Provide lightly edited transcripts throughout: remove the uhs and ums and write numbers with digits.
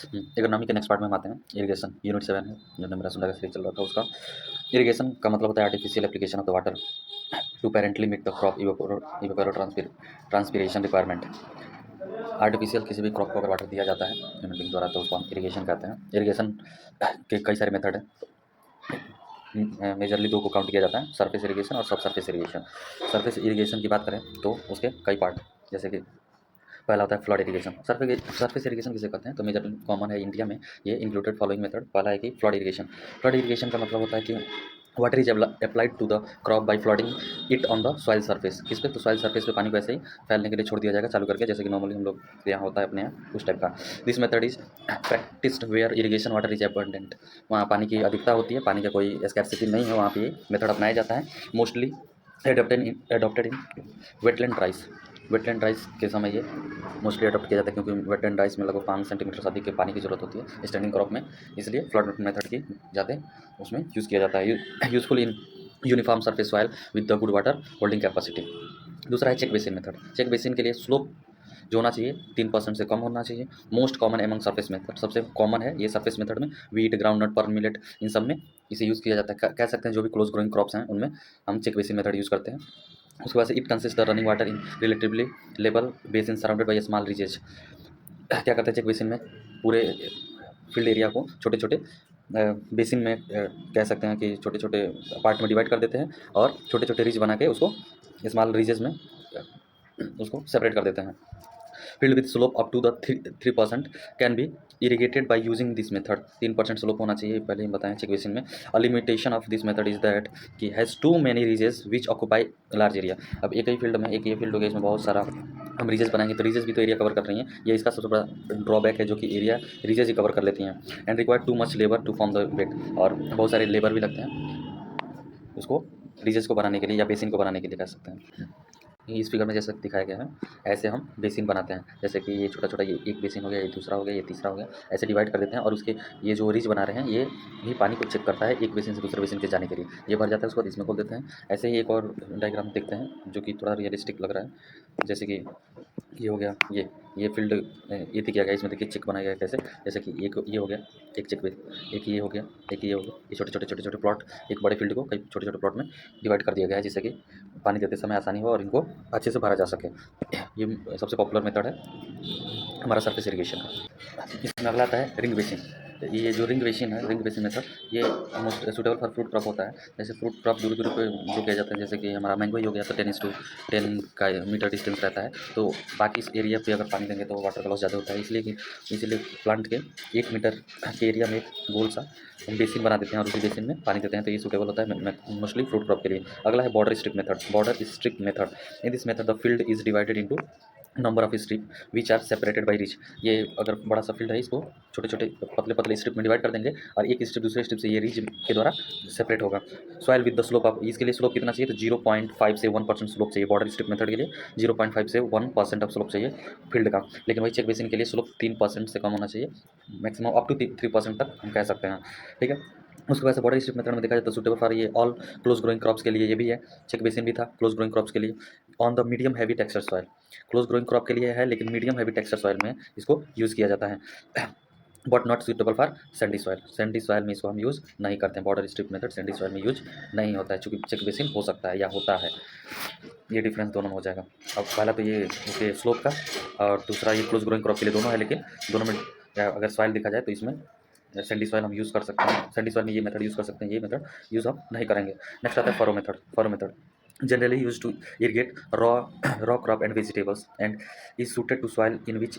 Economy के next part में हम आते हैं। इरिगेशन यूनिट 7 है, जो मेरा सुनने का सीरीज चल रहा था उसका। इरिगेशन का मतलब होता है artificial application of the water to partially meet the crop evapotranspiration requirement. Artificial किसी भी क्रॉप को अगर वाटर दिया जाता है ह्यूमन बीइंग द्वारा तो उसको हम इरिगेशन कहते हैं। इरिगेशन के कई सारे मेथड हैं, मेजरली दो को काउंट किया जाता है, सरफेस इरिगेशन और सब सरफेस इरिगेशन। सरफेस इरिगेशन की बात करें तो उसके कई पार्ट, जैसे कि पहला होता है फ्लड इरिगेशन। सरफेस इरिगेशन किसे कहते हैं तो मेजर कॉमन है इंडिया में, ये इंक्लूडेड फॉलोइंग मेथड। पहला है कि फ्लड इरिगेशन। फ्लड इरिगेशन का मतलब होता है कि water is applied to the crop by flooding it on the soil surface. किस पे तो सॉइल सरफेस पे पानी को ऐसे ही फैलने के लिए छोड़ दिया जाएगा चालू करके, जैसे कि नॉर्मली हम लोग यहाँ होता है अपने यहाँ उस टाइप का। This method is practised where irrigation water is abundant. वहाँ पानी की अधिकता होती है, पानी का कोई स्कैर्सिटी नहीं है, वहाँ पे ये मेथड अपनाया जाता है। Mostly adopted in wetland rice. Wetland rice के समय ये मोस्टली अडॉप्ट किया जाता है, क्योंकि वेटलैंड राइस में लगभग 5 सेंटीमीटर से अधिक के पानी की जरूरत होती है स्टैंडिंग क्रॉप में, इसलिए फ्लड मेथड की ज़्यादा उसमें यूज़ किया जाता है। Useful in uniform surface soil with the good water holding capacity. दूसरा है check basin method. Check basin के लिए स्लोप जो होना चाहिए 3% से कम होना चाहिए। Most common among surface method, सबसे कॉमन है ये सरफेस मेथड में। Wheat, groundnut, pearl millet, इन सब में इसे यूज़ किया जाता है। कह सकते हैं जो भी क्लोज ग्रोइंग क्रॉप्स हैं उनमें हम चेक बेसिन मेथड यूज़ करते हैं। उसके बाद से it consist the running water in relatively level basin surrounded by small ridges. क्या करते हैं चेक बेसिन में, पूरे फील्ड एरिया को छोटे छोटे बेसिन में कह सकते हैं कि छोटे छोटे पार्ट में डिवाइड कर देते हैं और छोटे छोटे रिज बना के उसको स्मॉल रिजेस में उसको सेपरेट कर देते हैं। Field with slope up to the 3% can be irrigated by using this method. 3% slope होना चाहिए, पहले ही बताएं चेक बेसिन में। A limitation of this method is that कि has too many ridges which occupy large area. अब एक ही field में, एक ये फील्ड हो गया, इसमें बहुत सारा हम रीजेस बनाएंगे तो रीजेस भी तो एरिया कवर कर रही हैं, ये इसका सबसे बड़ा ड्रॉबैक है जो कि एरिया रीजेस ही कवर कर लेती हैं। And require too much labour to form the bed, और बहुत सारे लेबर भी लगते हैं उसको रीजेस को बनाने के लिए या बेसिन को बनाने के लिए, कह सकते हैं। इस फिगर में जैसे दिखाया गया है ऐसे हम बेसिन बनाते हैं, जैसे कि ये छोटा छोटा, ये एक बेसिन हो गया, ये दूसरा हो गया, ये तीसरा हो गया, ऐसे डिवाइड कर देते हैं। और उसके ये जो रिज बना रहे हैं ये भी पानी को चेक करता है एक बेसिन से दूसरे बेसिन के जाने के लिए। ये भर जाता है, उसको इसमें खोल देते हैं। ऐसे ही एक और डायग्राम देखते हैं जो कि थोड़ा रियलिस्टिक लग रहा है, जैसे कि ये हो गया, ये फील्ड ये किया गया, इसमें देखिए चेक बनाया गया कैसे, जैसे कि एक ये हो गया, एक चेक एक ये हो गया, एक ये हो गया, ये छोटे छोटे प्लॉट, एक बड़े फील्ड को कई छोटे छोटे प्लॉट में डिवाइड कर दिया गया है, जिससे कि पानी देते समय आसानी हो और इनको अच्छे से भरा जा सके। ये सबसे पॉपुलर मेथड है हमारा सरफेस इरिगेशन का। इसमें अगला आता है रिंग बेसिन। ये जो रिंग बेसिन है, रिंग बेसिन मेथड, ये most suitable for fruit crop होता है। जैसे फ्रूट क्रॉप दूर दूर पे जो किया जाता है, जैसे कि हमारा मैंगो ही हो गया तो 10:10 का मीटर डिस्टेंस रहता है, तो बाकी इस एरिया पे अगर पानी देंगे तो वाटर का लॉस ज़्यादा होता है, इसलिए प्लांट के 1 मीटर के एरिया में एक गोल सा हम बेसिन बना देते हैं और उसी बेसिन में पानी देते हैं, तो ये सूटेबल होता है मोस्टली फ्रूट क्रॉप के लिए। अगला है border strip method. Border strip method, in this method the field is divided into number of strip which are separated by ridge. ये अगर बड़ा सा फील्ड है, इसको छोटे छोटे पतले पतले स्ट्रिप में डिवाइड कर देंगे और एक स्ट्रिप दूसरे स्ट्रिप से ये रिच के द्वारा सेपरेट होगा। Soil with the slope of, इसके लिए स्लोप कितना चाहिए तो 0.5 से 1% स्लोप चाहिए। बॉर्डर स्ट्रिप मेथड के लिए 0.5 से 1% ऑफ स्लोप चाहिए फील्ड का। लेकिन वही चेक बेसिन के लिए स्लोप 3% से कम होना चाहिए, मैक्सिमम अप टू 3% तक हम कह सकते हैं, ठीक है। उसके बाद से बॉर्डर स्ट्रिप मेथड में देखा जाए तो सूटेबल फॉर ये ऑल क्लोज ग्रोइंग क्रॉप्स के लिए ये भी है। चेक बेसिन भी था क्लोज ग्रोइंग क्रॉप्स के लिए। On the medium heavy texture soil, close growing crop के लिए है लेकिन मीडियम हैवी टेक्सचर सॉइल में इसको यूज़ किया जाता है। But not suitable for sandy soil, Sandy soil में इसको हम यूज़ नहीं करते हैं। Border strip method Sandy soil में यूज नहीं होता है, चूँकि चेक बेसिन हो सकता है या होता है, ये डिफरेंस दोनों में हो जाएगा। अब पहला तो ये स्लोप का, और दूसरा ये क्लोज ग्रोइंग क्रॉप के लिए दोनों है, लेकिन दोनों में अगर सॉइल देखा जाए तो इसमें सैंडी सॉइल हम यूज़ कर सकते हैं, सैंडी सॉइल में ये मेथड यूज़ कर सकते हैं, ये मेथड यूज़ हम नहीं करेंगे। नेक्स्ट आता है furrow method. Furrow method generally used to irrigate raw crop and vegetables and is suited to soil in which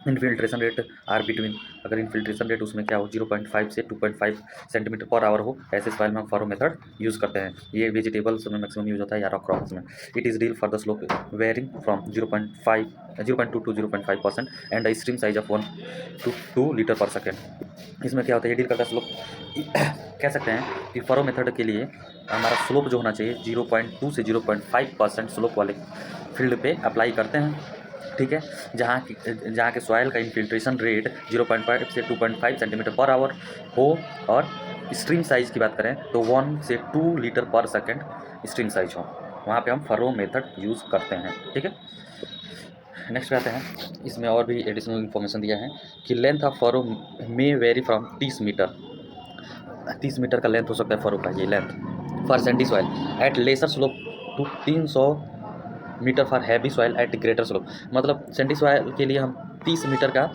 infiltration rate are between, अगर इन्फिल्ट्रेशन रेट उसमें क्या हो 0.5 से 2.5 सेंटीमीटर पर आवर हो, ऐसे सॉइल में हम फरो मेथड यूज़ करते हैं। ये वेजिटेबल्स में मैक्सिमम यूज होता है या रॉ क्रॉप्स में। It is deal for the slope wearing from 0.2 to 0.5% and the stream size of 1 to 2 litre पर सेकेंड। इसमें क्या होता है, ये डील करता है स्लोप, कह सकते हैं कि फरो मेथड के लिए हमारा स्लोप जो होना चाहिए 0.2 से 0.5% स्लोप वाले फील्ड पे अप्लाई करते हैं, ठीक है। जहाँ के सॉइल का इन्फिल्ट्रेशन रेट 0.5 से 2.5 सेंटीमीटर पर आवर हो, और स्ट्रीम साइज़ की बात करें तो 1 से 2 लीटर पर सेकेंड स्ट्रीम साइज हो, वहाँ पे हम फरो मेथड यूज़ करते हैं, ठीक है। नेक्स्ट पे आते हैं, इसमें और भी एडिशनल इन्फॉर्मेशन दिया है कि length of furrow may vary from 30 metre. 30 metre का लेंथ हो सकता है फरो का, ये length for sandy soil at lesser slope to 300 metre for heavy soil at greater slope. मतलब सैंडी सॉइल के लिए हम 30 मीटर का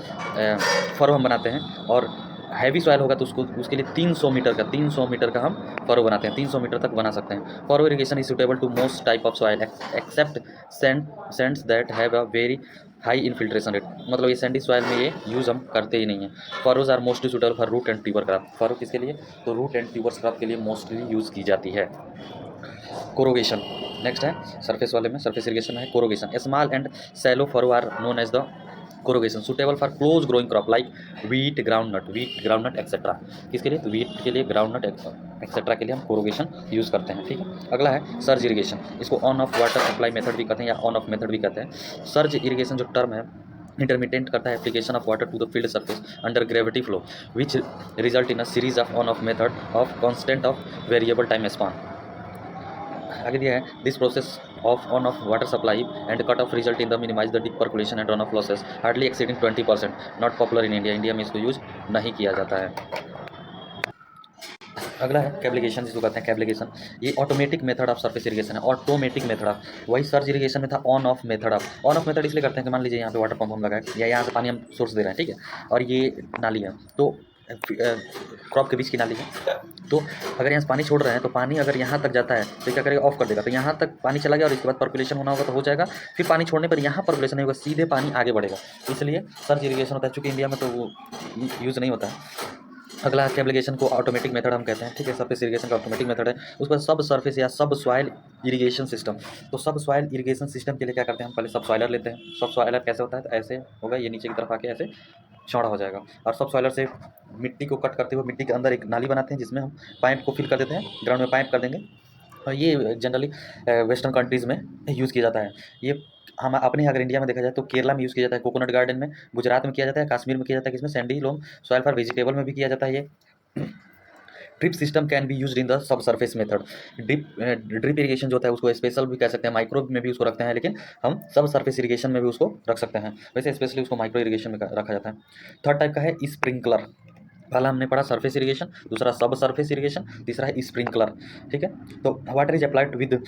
फरो हम बनाते हैं, और हैवी सॉइल होगा तो उसके लिए 300 मीटर का हम फरो बनाते हैं, 300 मीटर तक बना सकते हैं। Furrow irrigation is suitable to most type of soil except sands that have a very high infiltration rate. मतलब ये सैंडी सॉइल में ये यूज़ हम करते ही नहीं है। Furrows are mostly suitable for root and tuber crop. Furrow किसके लिए? तो रूट एंड ट्यूबर क्रॉप के लिए मोस्टली यूज़ की जाती है। कोरोगेशन नेक्स्ट है, सरफेस वाले में सरफेस इरिगेशन है corrugation. Small and shallow furrow are known as the corrugation suitable for close growing crop like wheat groundnut etcetera. किसके लिए? तो वीट के लिए, ग्राउंडनट एक्सेट्रा के लिए हम कोरोगेशन यूज़ करते हैं। ठीक है, अगला है सर्ज इरिगेशन। इसको on off water supply method भी कहते हैं या ऑन ऑफ मेथड भी कहते हैं। सर्ज इरिगेशन जो टर्म है इंटरमीडिएट करता है application of water to the field surface under gravity flow which result in a series of on off method of constant of variable time span. आगे दिया है this process of on off water supply and cut off result in the minimize the deep percolation and run off losses hardly exceeding 20%। Not popular in India. India में इसको use नहीं किया जाता है। अगला है कैब्लिगेशन, जिसको कहते हैं कैब्लिगेशन। ये automatic method of surface irrigation है, ऑटोमेटिक मेथड ऑफ। वही सर्ज इरिगेशन में था on off method of. On off method इसलिए करते हैं कि मान लीजिए यहाँ पे वाटर पंप हम लगाए या यहाँ से पानी हम सोर्स दे रहे हैं, ठीक है, और ये नाली है, तो क्रॉप के बीच की नाली है, तो अगर यहाँ से पानी छोड़ रहे हैं तो पानी अगर यहाँ तक जाता है तो क्या करेगा? ऑफ कर देगा। तो यहाँ तक पानी चला गया और इसके बाद पर्कुलेशन होना होगा तो हो जाएगा। फिर पानी छोड़ने पर यहाँ पर्कुलेशन नहीं होगा, सीधे पानी आगे बढ़ेगा। इसलिए सर्ज इरिगेशन होता है, चूँकि इंडिया में तो वो यूज़ नहीं होता है। अगला कैब्लिगेशन को ऑटोमेटिक मेथड हम कहते हैं। ठीक है, सरफेस इरिगेशन का ऑटोमेटिक मेथड है। उसके बाद सब सरफेस या सब सॉइल इरिगेशन सिस्टम। तो सब सॉइल इरिगेशन सिस्टम के लिए क्या करते हैं? हम पहले सब सॉइलर लेते हैं। सब सॉइलर कैसे होता है? तो ऐसे होगा, ये नीचे की तरफ आके ऐसे चौड़ा हो जाएगा, और सब सॉइलर से मिट्टी को कट करते हुए मिट्टी के अंदर एक नाली बनाते हैं जिसमें हम पाइप को फिल कर देते हैं, ग्राउंड में पाइप कर देंगे। और ये जनरली वेस्टर्न कंट्रीज़ में यूज़ किया जाता है। ये हम अपने अगर इंडिया में देखा जाए तो केरला में यूज़ किया जाता है, कोकोनट गार्डन में, गुजरात में किया जाता है, कश्मीर में किया जाता है, किसमें? Sandy loam soil for vegetable में भी किया जाता है ये। Drip system can be used in the subsurface method. Drip irrigation जो होता है उसको स्पेशल भी कह सकते हैं, माइक्रो में भी उसको रखते हैं, लेकिन हम सब सरफेस इरिगेशन में भी उसको रख सकते हैं। वैसे स्पेशली उसको माइक्रो इरिगेशन में रखा जाता है। थर्ड टाइप का है स्प्रिंकलर। पहला हमने पढ़ा सरफेस इरिगेशन, दूसरा सब सरफेस इरिगेशन, तीसरा है स्प्रिंकलर। ठीक है, तो water is applied with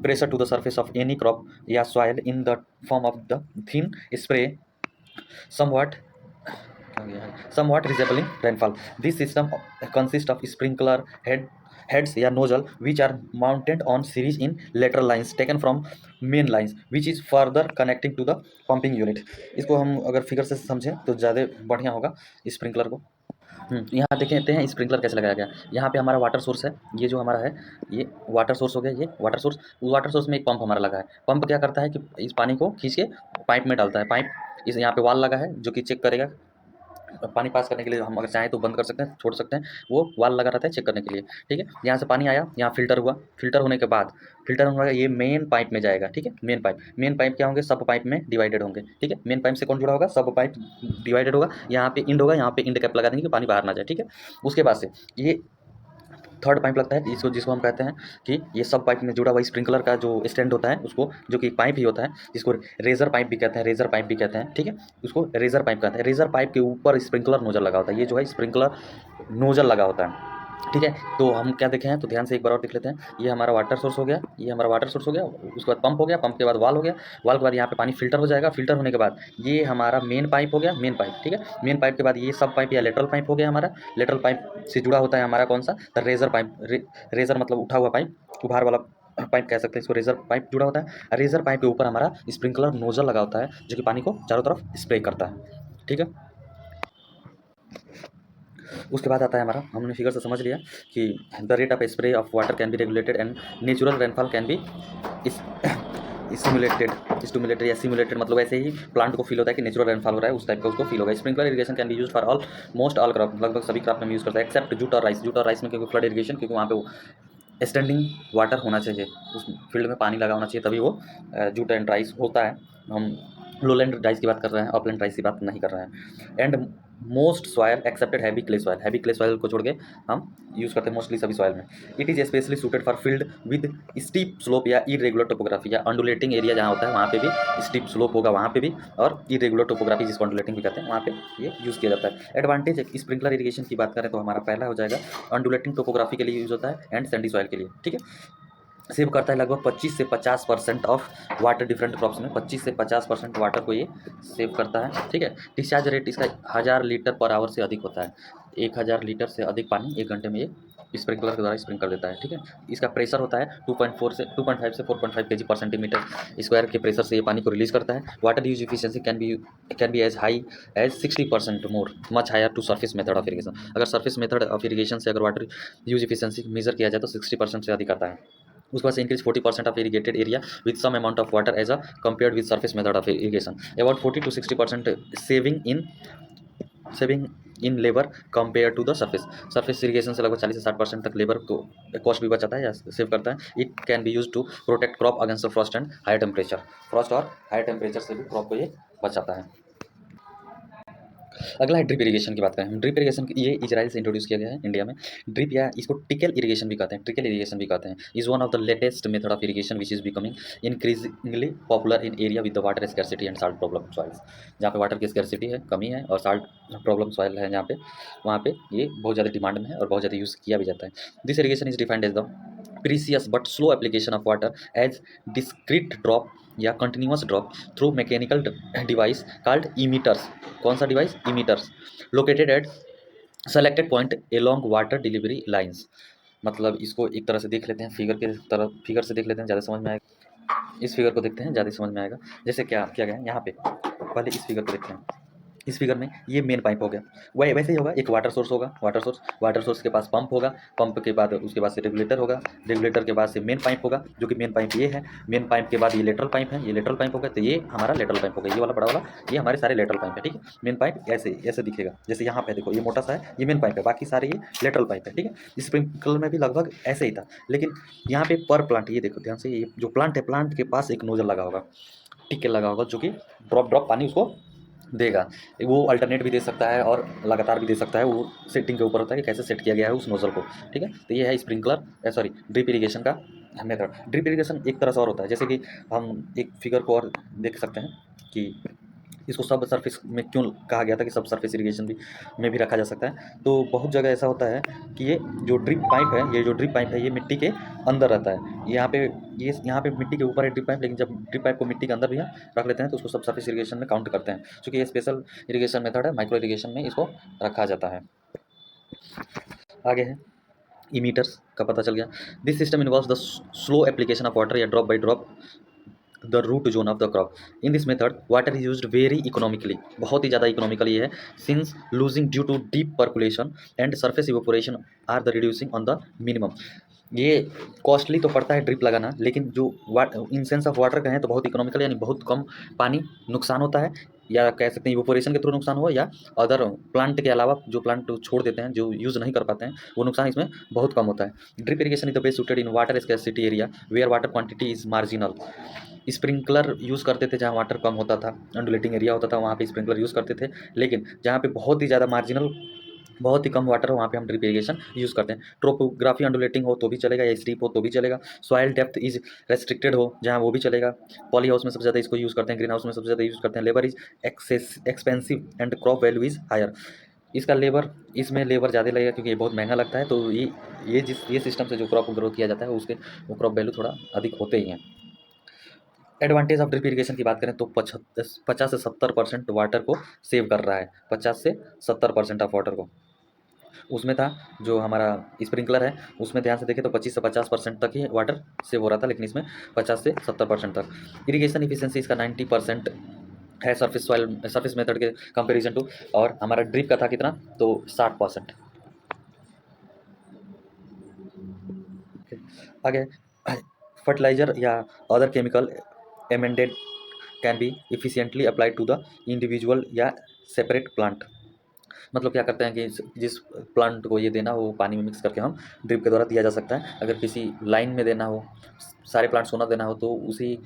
pressure to the surface of any crop या soil in the form of the thin spray somewhat resembling rainfall. This system consists of sprinkler heads या nozzle which are mounted on series in lateral lines taken from main lines which is further connecting to the pumping unit। इसको हम अगर figure से समझें तो ज़्यादा बढ़िया होगा स्प्रिंकलर को। यहाँ देखते हैं स्प्रिंकलर कैसे लगाया गया। यहाँ पे हमारा वाटर सोर्स है, ये जो हमारा है ये वाटर सोर्स हो गया, ये वाटर सोर्स में एक पंप हमारा लगा है। पंप क्या करता है कि इस पानी को खींच के पाइप में डालता है। पाइप इस यहाँ पे वाल लगा है जो कि चेक करेगा पानी पास करने के लिए। हम अगर चाहें तो बंद कर सकते हैं, छोड़ सकते हैं, वो वाल लगा रहता है चेक करने के लिए। ठीक है, यहाँ से पानी आया, यहाँ फिल्टर हुआ, फिल्टर होने के बाद ये मेन पाइप में जाएगा। ठीक है, मेन पाइप क्या होंगे? सब पाइप में डिवाइडेड होंगे। ठीक है, मेन पाइप से कौन जुड़ा होगा? सब पाइप डिवाइडेड होगा। यहाँ पे इंड होगा, यहाँ पे इंड कैप लगा देंगे कि पानी बाहर ना जाए। ठीक है, उसके बाद से ये थर्ड पाइप लगता है, जिसको हम कहते हैं कि ये सब पाइप में जुड़ा हुआ स्प्रिंकलर का जो स्टैंड होता है उसको, जो कि पाइप ही होता है, जिसको रेजर पाइप भी कहते हैं, ठीक है, उसको रेजर पाइप कहते हैं। रेजर पाइप के ऊपर स्प्रिंकलर नोजल लगा होता है, ये जो है स्प्रिंकलर नोजल लगा होता है। ठीक है, तो हम क्या देखे हैं तो ध्यान से एक बार और देख लेते हैं। ये हमारा वाटर सोर्स हो गया, उसके बाद पंप हो गया, पंप के बाद वाल हो गया, वाल के बाद यहाँ पे पानी फिल्टर हो जाएगा, फिल्टर होने के बाद ये हमारा मेन पाइप हो गया, ठीक है, मेन पाइप के बाद ये सब पाइप या लेटरल पाइप हो गया हमारा। लेटरल पाइप से जुड़ा होता है हमारा कौन सा? तो रेजर पाइप। रेजर मतलब उठा हुआ पाइप, उभार वाला पाइप कह सकते हैं इसको, रेजर पाइप जुड़ा होता है। रेजर पाइप के ऊपर हमारा स्प्रिंकलर नोजल लगा होता है जो कि पानी को चारों तरफ स्प्रे करता है। ठीक है, उसके बाद आता है हमारा, हमने फिगर से समझ लिया कि the rate of spray of water can be regulated and natural rainfall can be stimulated मतलब ऐसे ही प्लांट को फील होता है कि नेचुरल रेनफॉल हो रहा है, उस टाइप का उसको फील होगा। Sprinkler irrigation can be use for most all crop, लगभग सभी क्रॉप में यूज़ करता है एक्सेप्ट जूट और राइस में, क्योंकि फ्लड इरिगेशन, क्योंकि वहाँ पे स्टैंडिंग वाटर होना चाहिए, उस फील्ड में पानी लगा होना चाहिए, तभी वो जूट राइस होता है। हम लोलैंड राइस की बात कर रहे हैं, अपलैंड राइस की बात नहीं कर रहे हैं। And most soil accepted heavy clay soil को छोड़ के हम यूज़ करते हैं मोस्टली सभी सॉयल में। It is specially suited for field with steep slope या इरेगुलर टोपोग्राफी, या अंडुलेटिंग एरिया जहाँ होता है वहाँ पे भी स्टीप स्लोप होगा वहाँ पे भी, और इरेगुलर टोपोग्राफी जिसको अंडुलेटिंग भी कहते हैं वहाँ पे ये यूज़ किया जाता है। एडवांटेज स्प्रिंकलर इरीगेशन की बात करें तो हमारा पहला हो जाएगा अंडुलेटिंग टोपोग्राफी के लिए यूज़ होता है एंड सैंडी सॉयल के लिए, ठीक है। सेव करता है लगभग 25 से 50% ऑफ वाटर डिफरेंट क्रॉप्स में, 25 से 50% वाटर को ये सेव करता है, ठीक है। डिस्चार्ज रेट इसका 1000 लीटर पर आवर से अधिक होता है, 1000 लीटर से अधिक पानी 1 घंटे में ये स्प्रिंकलर के द्वारा स्प्रिंक कर देता है, ठीक है। इसका प्रेशर होता है 2.5 से 4.5 kg पर सेंटीमीटर स्क्वायर के प्रेशर से ये पानी को रिलीज करता है। Water use efficiency can be as high as 60% more much higher to surface method of irrigation. अगर सरफेस मेथड ऑफ इरीगेशन से अगर वाटर यूज इफिशियंसी मेजर किया जाए तो 60% से अधिक आता है। उसके बाद से increase 40% of irrigated area with some amount of water as a compared with surface method of irrigation, about 40 to 60% saving in labour compare to the surface irrigation से लगभग 40 से 60% तक लेबर को कॉस्ट भी बचाता है या सेव करता है। It can be use to protect crop against frost and high temperature, frost और हाई टेम्परेचर से भी क्रॉप को ये बचाता है। अगला है ड्रिप इरीगेशन की बात करें हम। ड्रिप इरीगेशन ये इजराइल से इंट्रोड्यूस किया गया है इंडिया में। ड्रिप या इसको टिकल इरीगेशन भी कहते हैं, ट्रिकल इरीगेशन भी कहते हैं, is one of the latest method of irrigation which is becoming increasingly popular in area with the water scarcity and salt problem soils. जहाँ पे वाटर की स्कैरसिटी है, कमी है, और साल्ट प्रॉब्लम सॉइल है जहाँ पे, वहाँ पे ये बहुत ज़्यादा डिमांड में है और बहुत ज़्यादा यूज़ किया भी जाता है। This irrigation is defined as the precise but slow application of water as discrete drop या continuous drop through mechanical device called emitters. कौन सा device? Emitters located at selected point along water delivery lines. मतलब इसको एक तरह से देख लेते हैं, फिगर से देख लेते हैं, ज़्यादा समझ में आएगा। इस फिगर को देखते हैं, ज़्यादा समझ में आएगा। जैसे क्या किया गया है यहाँ पे, पहले इस फिगर को देखते हैं। इस फिगर में ये मेन पाइप हो गया, वह वैसे ही होगा। एक वाटर सोर्स होगा, वाटर सोर्स के पास पंप होगा, पंप के बाद उसके बाद से रेगुलेटर होगा, रेगुलेटर के बाद से मेन पाइप होगा, जो कि मेन पाइप ये है। मेन पाइप के बाद ये लेटरल पाइप है, ये लेटरल पाइप होगा, तो ये हमारा लेटरल पाइप होगा, ये वाला बड़ा वाला, ये हमारे सारे लेटरल पाइप है, ठीक है। मेन पाइप ऐसे ऐसे दिखेगा, जैसे यहाँ पे देखो ये मोटा सा है, ये मेन पाइप है, बाकी सारे ये लेटरल पाइप है, ठीक है। स्प्रिंकलर में भी लगभग ऐसे ही था, लेकिन यहाँ पे पर प्लांट, ये देखो ध्यान से, ये जो प्लांट है, प्लांट के पास एक नोजल लगा होगा, टिक लगा होगा, जो कि ड्रॉप ड्रॉप पानी उसको देगा। वो अल्टरनेट भी दे सकता है और लगातार भी दे सकता है, वो सेटिंग के ऊपर होता है कि कैसे सेट किया गया है उस नोजल को, ठीक है। तो ये है स्प्रिंकलर सॉरी ड्रिप इरीगेशन का मेथड। ड्रिप इरीगेशन एक तरह से और होता है, जैसे कि हम एक फिगर को और देख सकते हैं कि इसको सब सरफेस में क्यों कहा गया था कि सब सरफेस इरीगेशन भी में भी रखा जा सकता है। तो बहुत जगह ऐसा होता है कि ये जो ड्रिप पाइप है ये मिट्टी के अंदर रहता है। यहाँ पे मिट्टी के ऊपर है ड्रिप पाइप, लेकिन जब ड्रिप पाइप को मिट्टी के अंदर भी रख लेते हैं तो उसको सब सरफेस इरीगेशन में काउंट करते हैं। क्योंकि ये स्पेशल इरीगेशन मेथड है, माइक्रो इरीगेशन में इसको रखा जाता है। आगे है इमीटर्स का पता चल गया। This system involves the slow application of water या drop by drop the root zone of the crop. In this method water is used very economically, बहुत ही ज़्यादा इकोनॉमिकली है, since losing due to deep percolation and surface evaporation are the reducing on the minimum. ये costly तो पड़ता है drip लगाना, लेकिन जो इन सेंस ऑफ वाटर कहें तो बहुत इकोनॉमिकल, यानी बहुत कम पानी नुकसान होता है, या कह सकते हैं इवेपोरेशन के थ्रू नुकसान हो, या अदर प्लांट के अलावा जो प्लांट छोड़ देते हैं, जो यूज़ नहीं कर पाते हैं, वो नुकसान इसमें बहुत कम होता है। Drip irrigation is the best suited in water scarcity area where water quantity is marginal. Sprinkler use करते थे जहाँ वाटर कम होता था, अंडुलेटिंग एरिया होता था, वहाँ पे स्प्रिंकलर यूज़ करते थे। लेकिन जहाँ पे बहुत ही ज़्यादा मार्जिनल, बहुत ही कम वाटर हो, वहाँ पे हम ड्रिप इरीगेशन यूज़ करते हैं। ट्रोपोग्राफी अंडुलेटिंग हो तो भी चलेगा, या स्टीप हो तो भी चलेगा। सॉइल डेप्थ इज रेस्ट्रिक्टेड हो जहाँ, वो भी चलेगा। पॉली हाउस में सबसे ज़्यादा इसको यूज़ करते हैं, ग्रीन हाउस में सबसे ज़्यादा यूज़ करते हैं। Labour is expensive and crop value is higher. इसमें लेबर ज़्यादा लगेगा क्योंकि ये बहुत महंगा लगता है। तो ये सिस्टम से जो क्रॉप ग्रो किया जाता है उसके वो क्रॉप वैल्यू थोड़ा अधिक होते ही हैं। एडवांटेज ऑफ ड्रिप इरीगेशन की बात करें तो 50 से 70% वाटर को सेव कर रहा है, 50 से 70% ऑफ वाटर को। उसमें था जो हमारा स्प्रिंकलर है, उसमें ध्यान से देखें तो 25 से 50% तक ही वाटर सेव हो रहा था, लेकिन इसमें 50 से 70% तक। इरीगेशन इफिशियंसी इसका 90% है सरफेस मेथड के कंपेरिजन टू, और हमारा ड्रिप का था कितना, तो 60%। आगे फर्टिलाइजर या other chemical amended can be efficiently applied to the individual या सेपरेट प्लांट। मतलब क्या करते हैं कि जिस प्लांट को ये देना हो, पानी में मिक्स करके हम ड्रिप के द्वारा दिया जा सकता है। अगर किसी लाइन में देना हो, सारे प्लांट्स को ना देना हो, तो उसी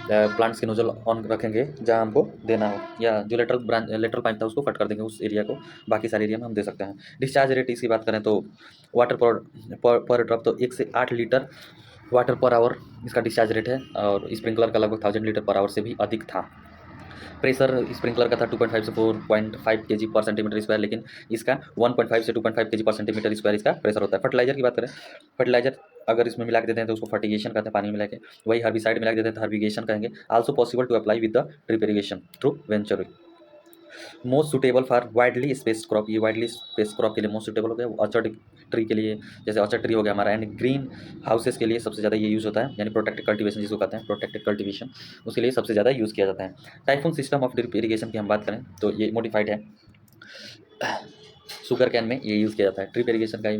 प्लांट्स के नोजल ऑन रखेंगे जहाँ हमको देना हो, या जो लेटरल पाइप था उसको कट कर देंगे उस एरिया को, बाकी सारे एरिया में हम दे सकते हैं। डिस्चार्ज रेट इसकी बात करें तो वाटर पर ड्रॉप तो 1 से 8 लीटर वाटर पर आवर इसका डिस्चार्ज रेट है, और स्प्रिंकलर का लगभग 1000 लीटर पर आवर से भी अधिक था। प्रेशर स्प्रिंकलर का था 2.5 से 4.5 kg पर सेंटीमीटर स्क्वायर, लेकिन इसका 1.5 से 2.5 kg पर सेंटीमीटर स्क्वायर इसका प्रेशर होता है। फर्टिलाइजर की बात करें, फर्टिलाइजर अगर इसमें मिला के देते हैं तो उसको फर्टिगेशन कहते हैं, पानी मिला के। वही हर्बिसाइड मिला के देते हैं तो हर्बिगेशन कहेंगे। Also possible to apply with the drip irrigation through venture. Most suitable for widely space crop, ये वाइडली स्पेस क्रॉप के लिए मोस्ट सुटेबल हो गया। ऑर्चर्ड ट्री के लिए, जैसे ऑर्चर्ड ट्री हो गया हमारा, एंड ग्रीन हाउसेस के लिए सबसे ज़्यादा ये यूज़ होता है, यानी प्रोटेक्टेड कल्टीवेशन जिसको कहते हैं, प्रोटेक्टेड कल्टीवेशन, उसके लिए सबसे ज़्यादा यूज़ किया जाता है। Typhoon system of drip irrigation की हम बात करें तो ये मॉडिफाइड है, शुगर कैन में ये यूज़ किया जाता है। ड्रिप इरिगेशन का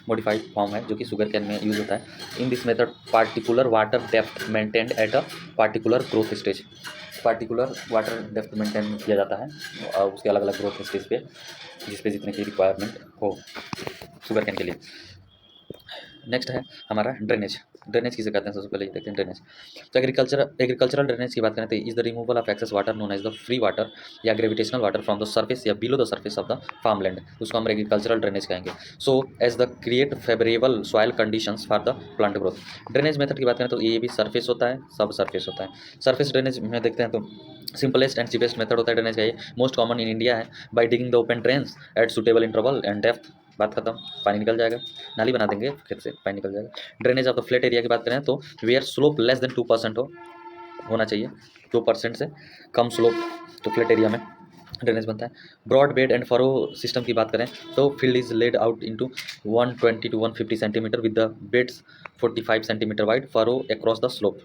मॉडिफाइड फॉर्म है जो कि शुगर कैन में यूज़ होता है। इन this method particular water depth maintained at a particular growth stage, particular water depth maintain किया जाता है और उसके अलग अलग ग्रोथ स्टेज पे, जिस पे जितने की रिक्वायरमेंट हो शुगर कैन के लिए। नेक्स्ट है हमारा ड्रेनेज। ड्रेनेज किसे कहते हैं, सबसे पहले देखते हैं ड्रेनेज। तो एग्रीकल्चरल ड्रेनेज की बात करें तो is the removal of excess water known as the free water या gravitational water from the surface या below the surface of the farm land, उसको हम एग्रीकल्चरल ड्रेनेज कहेंगे। So as the create favourable soil conditions for the plant growth. Drainage method की बात करें तो ये भी सरफेस होता है, सब सरफेस होता है। सरफेस ड्रेनेज में देखते हैं तो सिंपलेस्ट एंड चीपेस्ट मेथड होता है ड्रेनेज का, ये मोस्ट कॉमन इन इंडिया है। By digging the open drains at suitable interval and depth, बात खत्म, पानी निकल जाएगा, नाली बना देंगे खेत से, पानी निकल जाएगा। Drainage of the flat area की बात करें तो वेयर स्लोप लेस देन 2% होना चाहिए, 2% से कम स्लोप तो फ्लैट एरिया में ड्रेनेज बनता है। Broad bed and furrow system की बात करें तो field is laid out into 120 to 150 centimetre with the beds 45 centimetre wide, furrow across the slope.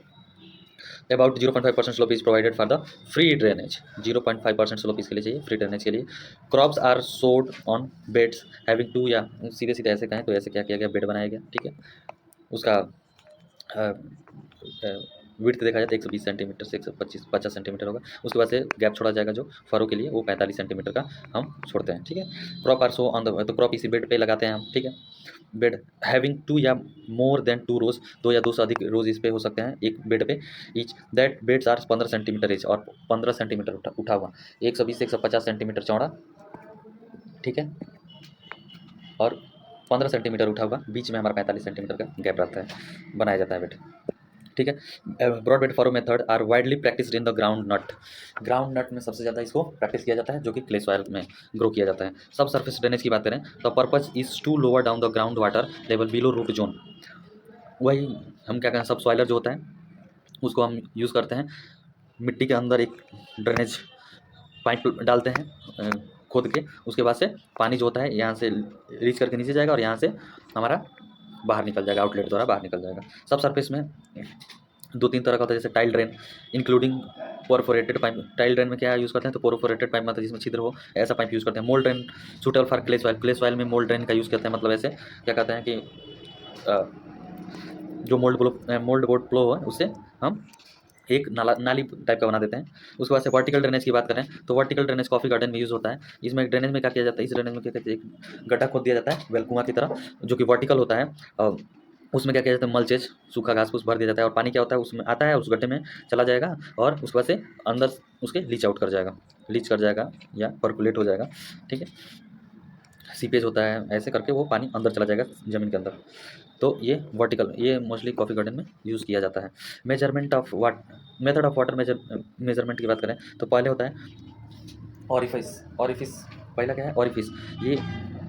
About 0.5% slope is provided for the free drainage, 0.5% slope इसके लिए चाहिए free drainage के लिए। Crops are sowed on beds having two, या सीधे सीधे ऐसे कहें तो ऐसे क्या किया गया, बेड बनाया गया, ठीक है। उसका विड्थ देखा जाए तो 120 सेंटीमीटर से 150 सेंटीमीटर होगा। उसके बाद से गैप छोड़ा जाएगा जो फरो के लिए, वो 45 सेंटीमीटर का हम छोड़ते हैं, ठीक है। Crop are sow on the, तो क्रॉप इसी बेड पे लगाते हैं हम, ठीक है। बेड हैविंग 2 या मोर देन 2 रोज, 2 या 2 से अधिक रोज इस पे हो सकते हैं एक बेड पे। Each that beds are 15 centimetre each, और 15 सेंटीमीटर उठा हुआ, 120 से 150 सेंटीमीटर चौड़ा, ठीक है, और 15 सेंटीमीटर उठा हुआ, बीच में हमारा 45 सेंटीमीटर का गैप रहता है, बनाया जाता है बेड, ठीक है। Broad bed furrow method are widely practised in the groundnut. Groundnut में सबसे ज़्यादा इसको प्रैक्टिस किया जाता है, जो कि क्ले सॉइल में ग्रो किया जाता है। सब सरफेस ड्रेनेज की बात करें तो purpose is to lower down the ground water level below root zone. वही हम क्या कहें, सब सॉइलर जो होता है उसको हम यूज़ करते हैं, मिट्टी के अंदर एक ड्रेनेज पाइप डालते हैं खोद के, उसके बाद से पानी जो होता है यहाँ से रीच करके नीचे जाएगा और यहाँ से हमारा बाहर निकल जाएगा, आउटलेट द्वारा बाहर निकल जाएगा। सब सरफेस में 2-3 तरह का होता है, जैसे tile drain including perforated pipe. Tile drain में क्या यूज़ करते हैं तो पोरफोरेटेड पाइप, मतलब जिसमें छिद्र हो, ऐसा पाइप यूज़ करते हैं। Mould drain suitable for clay soil, clay soil में मोल्ड ड्रेन का यूज़ करते हैं, मतलब ऐसे क्या कहते हैं कि जो मोल्ड बोर्ड फ्लो है उससे हम एक नाली टाइप का बना देते हैं। उसके बाद से वर्टिकल ड्रेनेज की बात करें तो वर्टिकल ड्रेनेज कॉफ़ी गार्डन में यूज़ होता है। इसमें ड्रेनेज में क्या किया जाता है, इस ड्रेनेज में क्या कहते हैं, एक गड्ढा खोद दिया जाता है वेलकुमा की तरह, जो कि वर्टिकल होता है। उसमें क्या किया जाता है, मल्चेज सूखा घास फूस भर दिया जाता है, और पानी क्या होता है उसमें आता है, उस गड्ढे में चला जाएगा और उसके बाद से अंदर उसके लीच आउट कर जाएगा, लीच कर जाएगा या पर्कुलेट हो जाएगा, ठीक है, सीपेज होता है, ऐसे करके वो पानी अंदर चला जाएगा ज़मीन के अंदर। तो ये वर्टिकल, ये मोस्टली कॉफ़ी गार्डन में यूज़ किया जाता है। Measurement of method of water measurement की बात करें तो पहले होता है ऑरिफिस, पहला क्या है ऑरिफिस। ये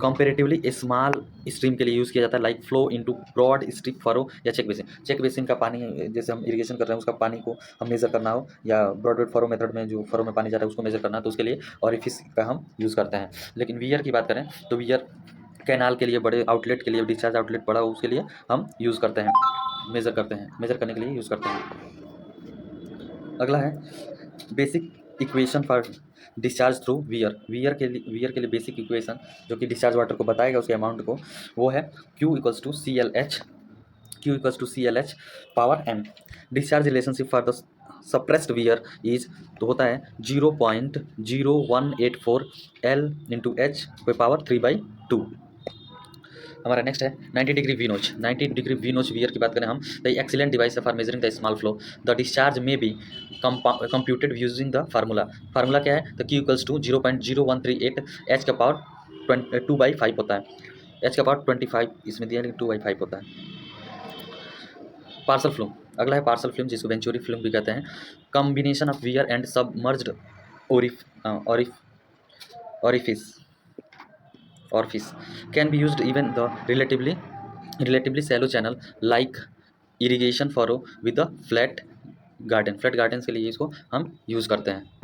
कंपेरेटिवली स्मॉल स्ट्रीम के लिए यूज़ किया जाता है, like flow into broad strip furrow या चेक बेसिन का पानी, जैसे हम इरिगेशन कर रहे हैं उसका पानी को हम मेज़र करना हो, या ब्रॉड बेड फरो मेथड में जो फरो में पानी जा रहा है उसको मेज़र करना है, तो उसके लिए ऑरिफिस का हम यूज़ करते हैं। लेकिन वियर की बात करें तो वियर कैनाल के लिए, बड़े आउटलेट के लिए, डिस्चार्ज आउटलेट बड़ा उसके लिए हम यूज़ करते हैं, मेज़र करते हैं, मेज़र करने के लिए यूज़ करते हैं। अगला है basic equation for discharge through wear के लिए बेसिक इक्वेशन जो कि डिस्चार्ज वाटर को बताएगा, उसके अमाउंट को, वो है Q = CLH power m। Discharge relationship for the suppressed wear is, तो होता है 0.0184 L × H ⁵ 3/2। हमारा नेक्स्ट है 90 डिग्री वी नोच। 90 डिग्री वी नोच वियर की बात करें हम, the excellent device for measuring the small flow, the discharge may be computed using the formula. Formula क्या है, the Q equals to 0.0138 H का पावर 2/5 होता है। एच का पावर 25 इसमें दिया है, 2/5 होता है। पार्सल फ्लो, अगला है पार्सल फिल्म, जिसको वेंचुरी फिल्म भी कहते हैं। Combination of wear and submerged orifice orifice can be used even the relatively shallow channel like irrigation furrow with the flat garden के लिए इसको हम यूज़ करते हैं।